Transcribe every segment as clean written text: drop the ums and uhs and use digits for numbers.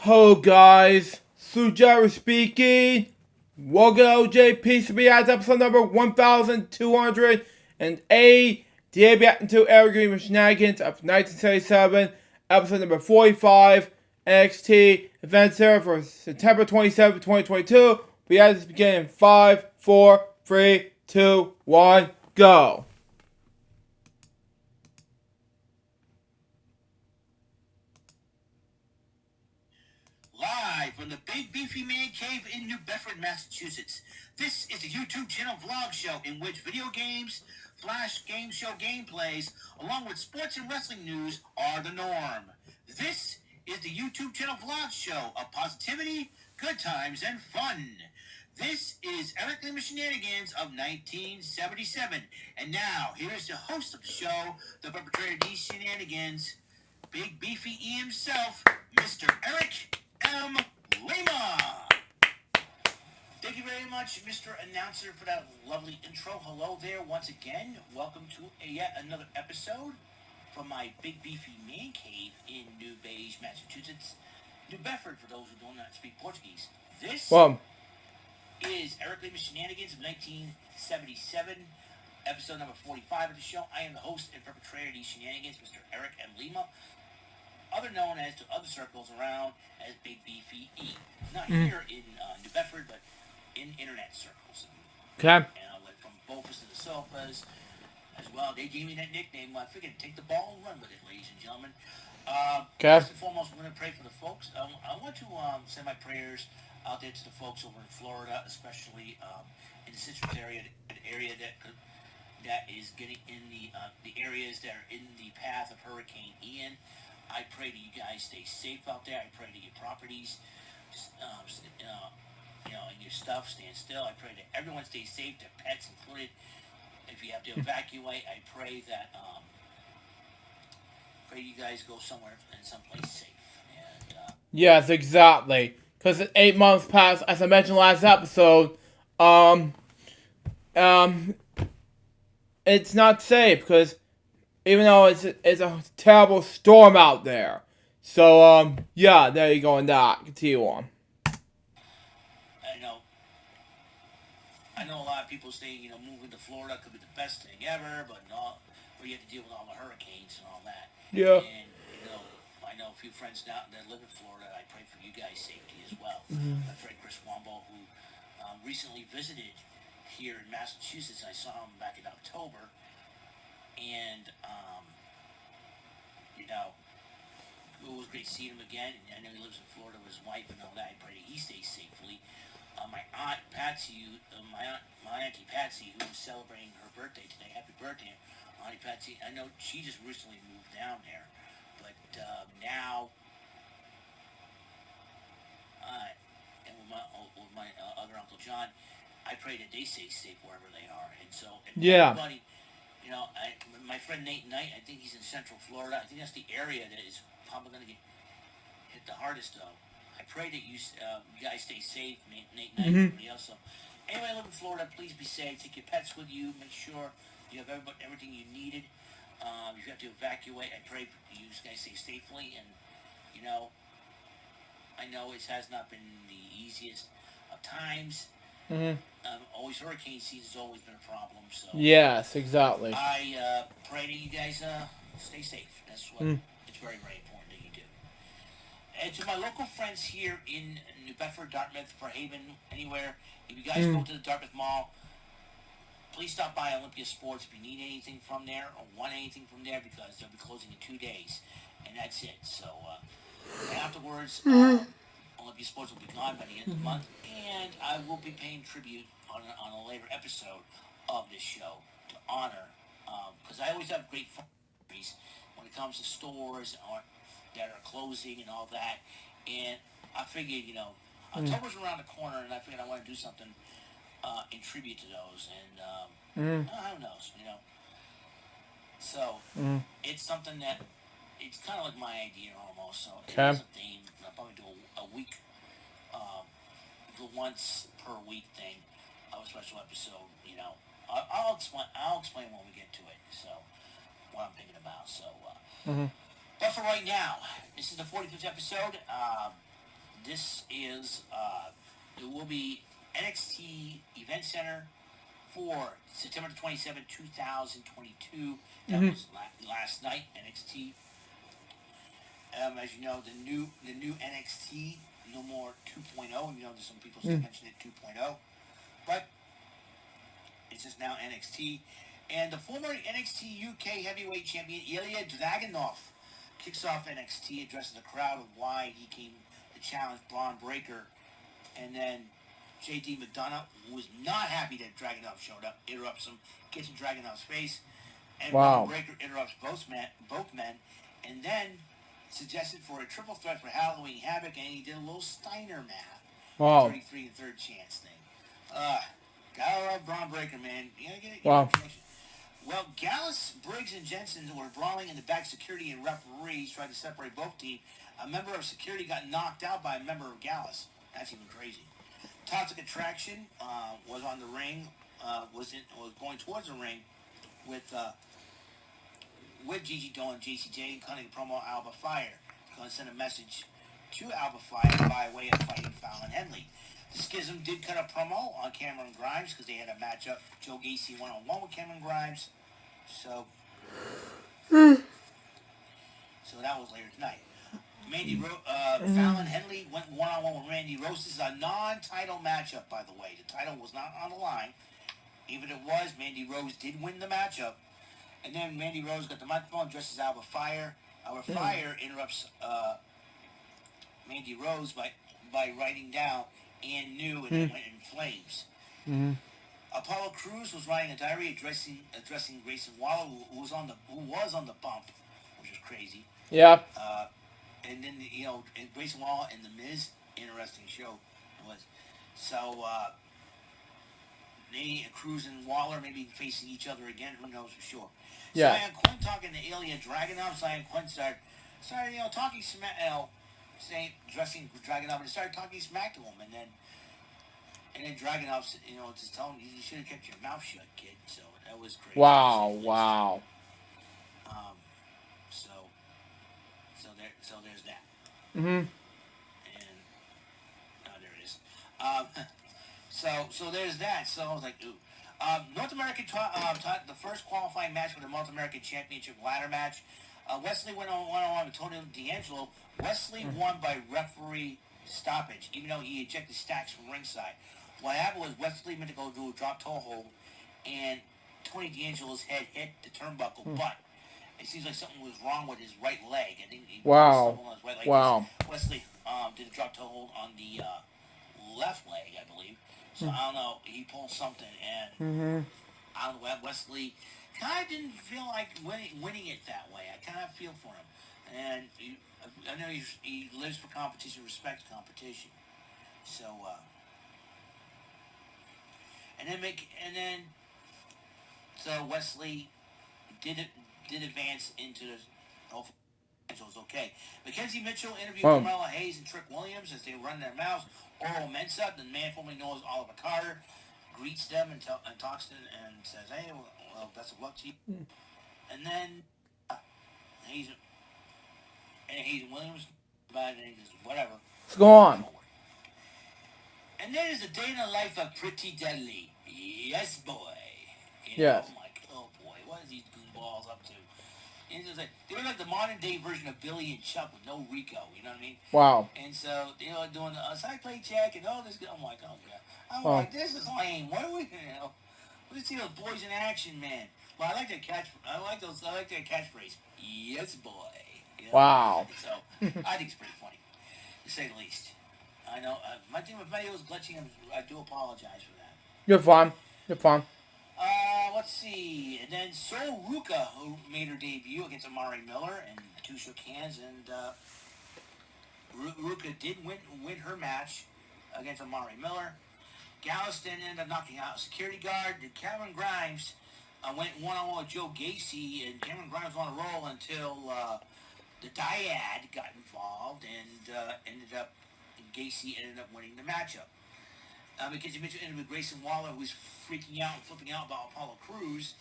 Hello guys, Sujaru speaking. Welcome to LJPCBM episode number 1208. The reacting to Evergreen Shenanigans of 1977, episode number 45, NXT Event Center for September 27, 2022. We have this begin in 5, 4, 3, 2, 1, go. Live from the Big Beefy Man Cave in New Bedford, Massachusetts. This is the YouTube channel vlog show in which video games, flash game show gameplays, along with sports and wrestling news are the norm. This is the YouTube channel vlog show of positivity, good times, and fun. This is Eric Lima Shenanigans of 1977. And now, here's the host of the show, the perpetrator of these shenanigans, Big Beefy E himself, Mr. Eric M. Lima. Thank you very much, Mr. Announcer, for that lovely intro. Hello there once again. Welcome to yet another episode from my Big Beefy Man Cave in New Beige, Massachusetts. New Bedford, for those who do not speak Portuguese. This is Eric Lima Shenanigans of 1977, episode number 45 of the show. I am the host and perpetrator of these shenanigans, Mr. Eric M. Lima, other known as to other circles around as Big Beefy E. Not here in New Bedford, but in internet circles. Okay. And I went from Bofus to the Sofas as well. They gave me that nickname. I figured take the ball and run with it, ladies and gentlemen. First and foremost, we're going to pray for the folks. I want to send my prayers out there to the folks over in Florida, especially in the Citrus area, an area that is getting in the areas that are in the path of Hurricane Ian. I pray that you guys stay safe out there. I pray that your properties, and your stuff stand still. I pray that everyone stays safe, their pets included. If you have to evacuate, I pray that you guys go somewhere and someplace safe. And yes, exactly. Because 8 months past, as I mentioned last episode, it's not safe because even though it's a terrible storm out there. So, yeah, there you go on that. Continue on. I know a lot of people say, moving to Florida could be the best thing ever, but not where you have to deal with all the hurricanes and all that. Yeah. And, I know a few friends now that live in Florida. I pray for you guys' safety as well. Mm-hmm. My friend Chris Wombo, who recently visited here in Massachusetts, I saw him back in October. And, it was great seeing him again. I know he lives in Florida with his wife and all that. I pray that he stays safely. My aunt Patsy, my auntie Patsy, who is celebrating her birthday today. Happy birthday, Auntie Patsy. I know she just recently moved down there, but now, and with my other Uncle John, I pray that they stay safe wherever they are. And so, everybody, my friend Nate Knight, I think he's in Central Florida. I think that's the area that is probably going to get hit the hardest, though. I pray that you guys stay safe, Nate Knight, and everybody else. So, anyway, live in Florida, please be safe. Take your pets with you. Make sure you have everything you needed. If you have to evacuate, I pray you guys stay safely. And, I know it has not been the easiest of times. Always hurricane season's always been a problem. So yes, exactly. I pray that you guys stay safe. That's what it's very, very important that you do. And to my local friends here in New Bedford, Dartmouth, Fairhaven, anywhere, if you guys go to the Dartmouth Mall, please stop by Olympia Sports if you need anything from there or want anything from there, because they'll be closing in 2 days, and that's it. So afterwards, Olympia Sports will be gone by the end of the month, and I will be paying tribute on a later episode of this show to honor, because I always have great stories when it comes to stores that are closing and all that. And I figured, October's around the corner, and I figured I want to do something in tribute to those. And who knows, So it's something that it's kind of like my idea almost. So it's a theme. I'll probably do a week, the once per week thing of a special episode. I'll explain when we get to it. So what I'm thinking about. So. But for right now, this is the 45th episode. this is it will be NXT Event Center for September 27, 2022. That was last night. NXT. As you know, the new NXT, no more 2.0. You know, some people still mention it 2.0, but it's just now NXT. And the former NXT UK Heavyweight Champion Ilya Dragunov kicks off NXT, addresses the crowd of why he came to challenge Braun Breaker. And then JD McDonough, who was not happy that Dragunov showed up, interrupts him, gets in Dragunov's face, and Braun Breaker interrupts both men, and then suggested for a triple threat for Halloween Havoc, and he did a little Steiner math. 33 and third chance thing. Gotta love Braun Breaker, man. You gotta get it. Well, Gallus, Briggs, and Jensen were brawling in the back. Security and referees tried to separate both teams. A member of security got knocked out by a member of Gallus. That's even crazy. Toxic Attraction was on the ring, was going towards the ring with Gigi Dolan and JCJ, cutting a promo Alba Fire. Going to send a message to Alba Fire by way of fighting Fallon Henley. The Schism did cut a promo on Cameron Grimes because they had a matchup, Joe Gacy one-on-one with Cameron Grimes. So that was later tonight. Fallon Henley went one-on-one with Randy Rose. This is a non-title matchup, by the way. The title was not on the line. Even if it was, Mandy Rose did win the matchup. And then Mandy Rose got the microphone, dresses Alba Fire. Alba Fire interrupts Mandy Rose by writing down and knew, and it went in flames. Apollo Crews was writing a diary addressing Grayson Waller, who was on the bump, which was crazy. Yeah. And then and Grayson Waller and The Miz, interesting show it was. So Crews and Waller maybe facing each other again. Who knows for sure? Yeah. Cyan Quinn talking to Ilya Dragunov. Cyan Quinn started talking smack, dressing Dragunov, and started talking smack to him, and then Dragunov, just telling him you should have kept your mouth shut, kid. So that was crazy. Wow. So there's that. And There it is. So there's that. So I was like, ooh. North American the first qualifying match for the North American Championship ladder match. Wesley went on with Tony D'Angelo. Wesley won by referee stoppage, even though he ejected Stacks from ringside. What happened was Wesley meant to go do a drop toe hold, and Tony D'Angelo's head hit the turnbuckle, but it seems like something was wrong with his right leg. I think he stumbled on his right leg. Wesley did a drop toe hold on the left leg, I believe. So I don't know. He pulled something, and I don't know. Wesley kind of didn't feel like winning it that way. I kind of feel for him, and I know he lives for competition, respects competition. So so Wesley did advance into the. Hopefully, was okay. Mackenzie Mitchell interviewed Carmella Hayes and Trick Williams as they run their mouths. Oral Mensa, the man formerly known as Oliver Carter, greets them and talks to them and says, "Hey, well, best of luck to you." And then Hayes and Williams, but whatever. Let's go on. And then is the day in the life of Pretty Deadly. Yes, boy. Yes. Oh boy, what is these goofballs up to? And it was like, they were like the modern day version of Billy and Chuck with no Rico, you know what I mean? Wow. And so they were doing the side play check and all this. I'm like, oh yeah. I'm like, this is lame. What are we? Let's see those boys in action, man. Well, I like their catchphrase. Yes, boy. Wow. So I think it's pretty funny, to say the least. I know my video was glitching, and I do apologize for that. You're fine. Let's see. And then Sol Ruka, who made her debut against Amari Miller, and the two shook hands, and Ruka did win her match against Amari Miller. Gallus then ended up knocking out a security guard. Cameron Grimes went one-on-one with Joe Gacy, and Cameron Grimes was on a roll until the Dyad got involved, and Gacy ended up winning the matchup. Mackenzie Mitchell ended with Grayson Waller, who was freaking out and flipping out about Apollo Crews.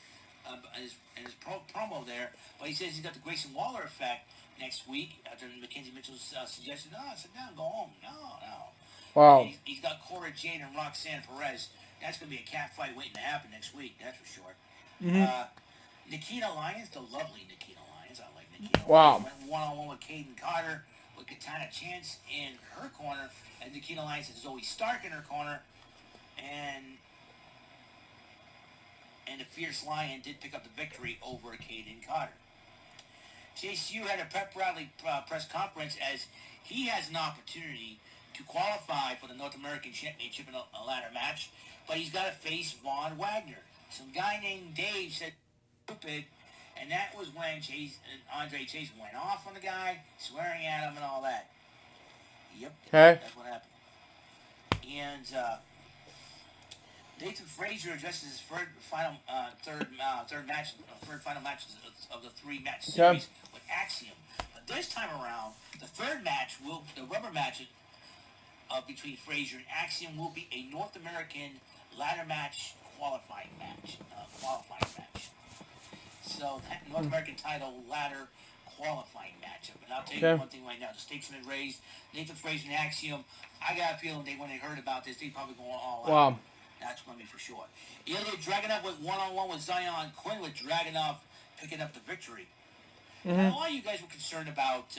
in his promo there. But he says he's got the Grayson Waller effect next week after Mackenzie Mitchell's suggestion. No, sit down, go home. No. Wow. He's got Cora Jade and Roxanne Perez. That's going to be a cat fight waiting to happen next week. That's for sure. Mm-hmm. Nikita Lyons, the lovely Nikita Lyons. I like Nikita Wow. Lyons. Went one-on-one with Caden Carter with Katana Chance in her corner. And Nikita Lyons has Zoe Stark in her corner. And the Fierce Lion did pick up the victory over Caden Carter. JCU had a pep rally press conference as he has an opportunity to qualify for the North American Championship in a ladder match, but he's got to face Von Wagner. Some guy named Dave said stupid, and that was when Andre Chase went off on the guy, swearing at him and all that. Yep. Okay. That's what happened. And Nathan Frazier addresses his third final match of the 3-match series with Axiom. But this time around, the third match the rubber match between Frazier and Axiom will be a North American ladder match qualifying match. So that North American title ladder qualifying matchup. And I'll tell you one thing right now: the stakes have been raised. Nathan Frazier and Axiom. I got a feeling when they heard about this, they probably going all out. Wow. That's going to be for sure. Ilya Dragunov went one-on-one with Zion Quinn, with Dragunov picking up the victory. Mm-hmm. Now, a lot of you guys were concerned about,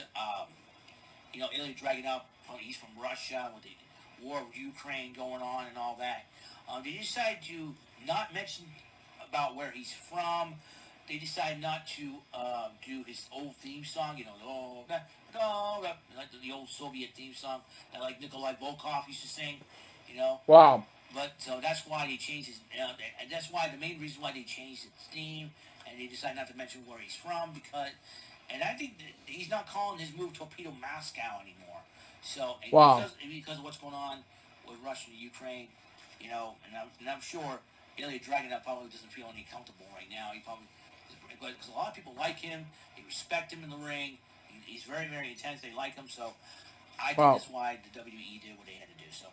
Ilya Dragunov. He's from Russia with the war of Ukraine going on and all that. They decided to not mention about where he's from. They decided not to do his old theme song, like the old Soviet theme song that like Nikolai Volkov used to sing, Wow. But so that's why they changed his, and that's why the main reason why they changed his theme, and they decided not to mention where he's from and I think that he's not calling his move Torpedo Moscow anymore. So because of what's going on with Russia and Ukraine, and I'm sure Ilya Dragunov probably doesn't feel any comfortable right now. He probably, because a lot of people like him, they respect him in the ring. He's very, very intense. They like him, so I think that's why the WWE did what they had to do. So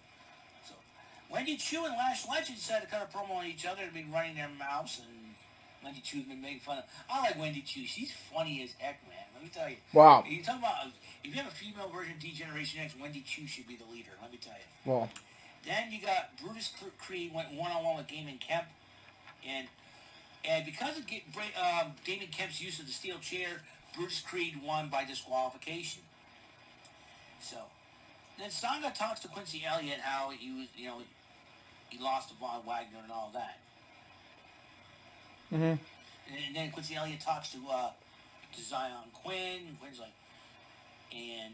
Wendy Chu and Lash Legend decided to cut a promo on each other and been running their mouths, and Wendy Chu's been making fun of. I like Wendy Chu. She's funny as heck, man. Let me tell you. Wow. You talk about if you have a female version of D-Generation X, Wendy Chu should be the leader. Let me tell you. Wow. Then you got Brutus Creed went one-on-one with Damon Kemp, and because of Damon Kemp's use of the steel chair, Brutus Creed won by disqualification. So then Sanga talks to Quincy Elliott how he was, he lost to Von Wagner and all that. Mm-hmm. And then Quincy Elliott talks to Zion Quinn. And Quinn's like, and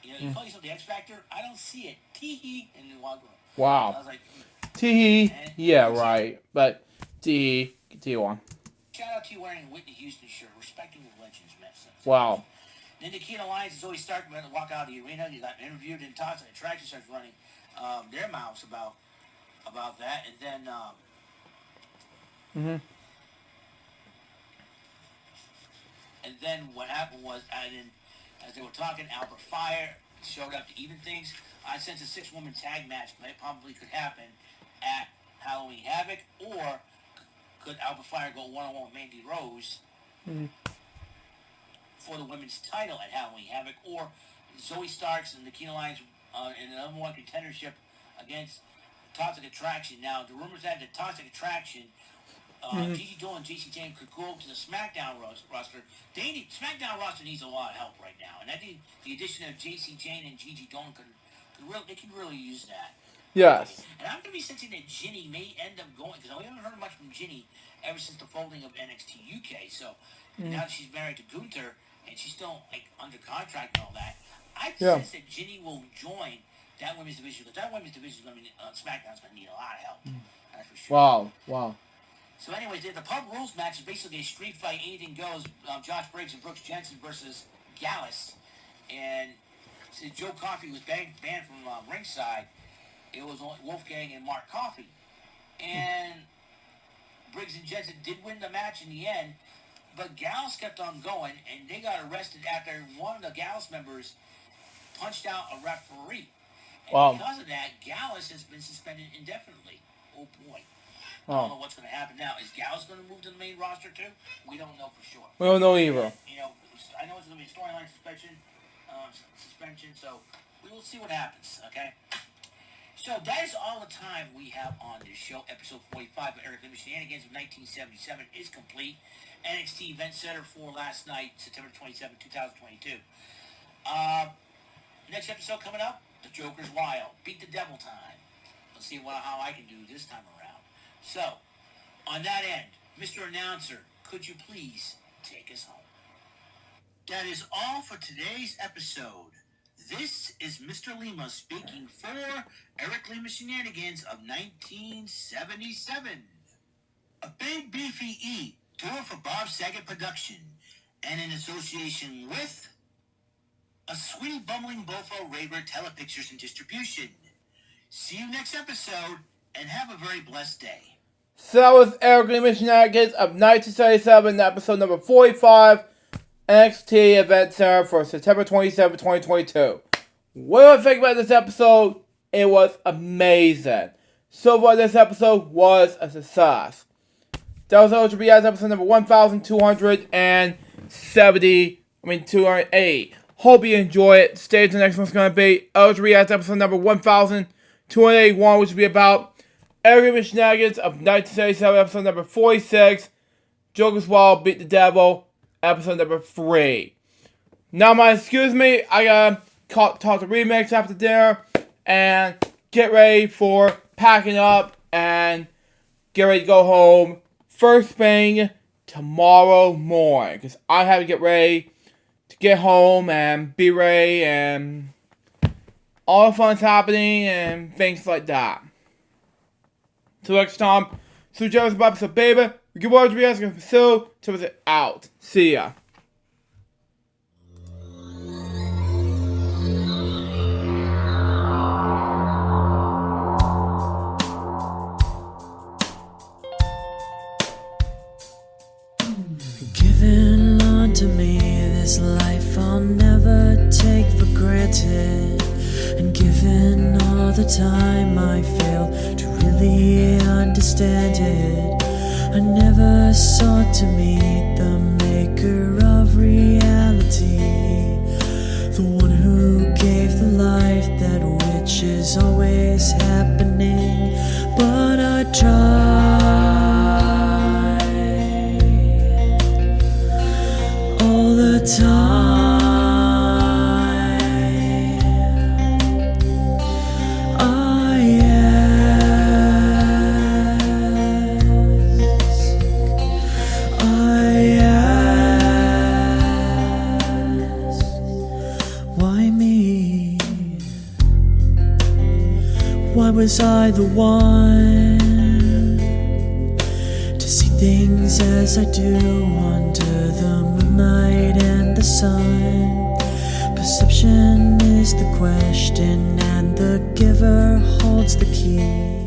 you call yourself the X Factor? I don't see it. Tee-hee. And then Wagner. Wow. I was like, Tee-hee. Yeah, right. But Tee-hee. T1. Shout out to you wearing a Whitney Houston shirt, respecting the legends, man. Wow. Then Nikita Lyons is always starting to walk out of the arena. He got interviewed and talks, and Attraction starts running their mouths about that. And then and then what happened was, as they were talking, Albert Fire showed up to even things. I sense a 6-woman tag match probably could happen at Halloween Havoc, or could Albert Fire go one-on-one with Mandy Rose for the women's title at Halloween Havoc, or Zoe Starks and Nikita Lyons in the number 1 contendership against Toxic Attraction. Now, the rumors had that Toxic Attraction, Gigi Dolan and JC Jane could go to the SmackDown roster. SmackDown roster needs a lot of help right now, and I think the addition of JC Jane and Gigi Dolan could really use that. Yes. And I'm going to be sensing that Ginny may end up going, because we haven't heard much from Ginny ever since the folding of NXT UK. So now that she's married to Gunther, and she's still under contract and all that, I sense that Ginny will join that women's division, because that women's division SmackDown's going to need a lot of help. That's for sure. Wow. So anyways, the Pub Rules match is basically a street fight, anything goes. Josh Briggs and Brooks Jensen versus Gallus. And since Joe Coffey was banned from ringside, it was Wolfgang and Mark Coffey. And Briggs and Jensen did win the match in the end, but Gallus kept on going, and they got arrested after one of the Gallus members punched out a referee. And because of that, Gallus has been suspended indefinitely. Oh, boy. I don't know what's going to happen now. Is Gallows going to move to the main roster too? We don't know for sure. We don't know either. You know, I know it's going to be a storyline suspension, so we will see what happens, okay? So that is all the time we have on this show. Episode 45 of Eric Lima Shenanigans of 1977 is complete. NXT Event Center for last night, September 27, 2022. Next episode coming up, The Joker's Wild. Beat the Devil time. Let's see how I can do this time around. So, on that end, Mr. Announcer, could you please take us home? That is all for today's episode. This is Mr. Lima speaking for Eric Lima Shenanigans of 1977. A Big Beefy E, tour for Bob Saget Production, and in association with a Sweetie Bumbling Bofo Raver Telepictures and Distribution. See you next episode, and have a very blessed day. So that was Eric Lima Shenanigans of 1977, episode number 45, NXT Event Center for September 27, 2022. What do I think about this episode? It was amazing. So far, this episode was a success. That was LJPCBM episode number 208. Hope you enjoy it. Stay tuned. The next one's going to be LJPCBM episode number 1281, which will be about Eric Lima Shenanigans of 1977, episode number 46. Joker's Wild Beat the Devil, episode number 3. Now, excuse me, I gotta talk to Remix after dinner and get ready for packing up and get ready to go home first thing tomorrow morning. Because I have to get ready to get home and be ready and all the fun's happening and things like that. Till next time, so Joe's about episode, baby. We give words to be asking so till it's out. See ya. Given unto me this life I'll never take for granted, and given all the time I failed to really understand it, I never sought to meet the maker of reality, the one who gave the life that which is always happening. But I tried all the time. Why was I the one to see things as I do under the moonlight and the sun? Perception is the question, and the giver holds the key.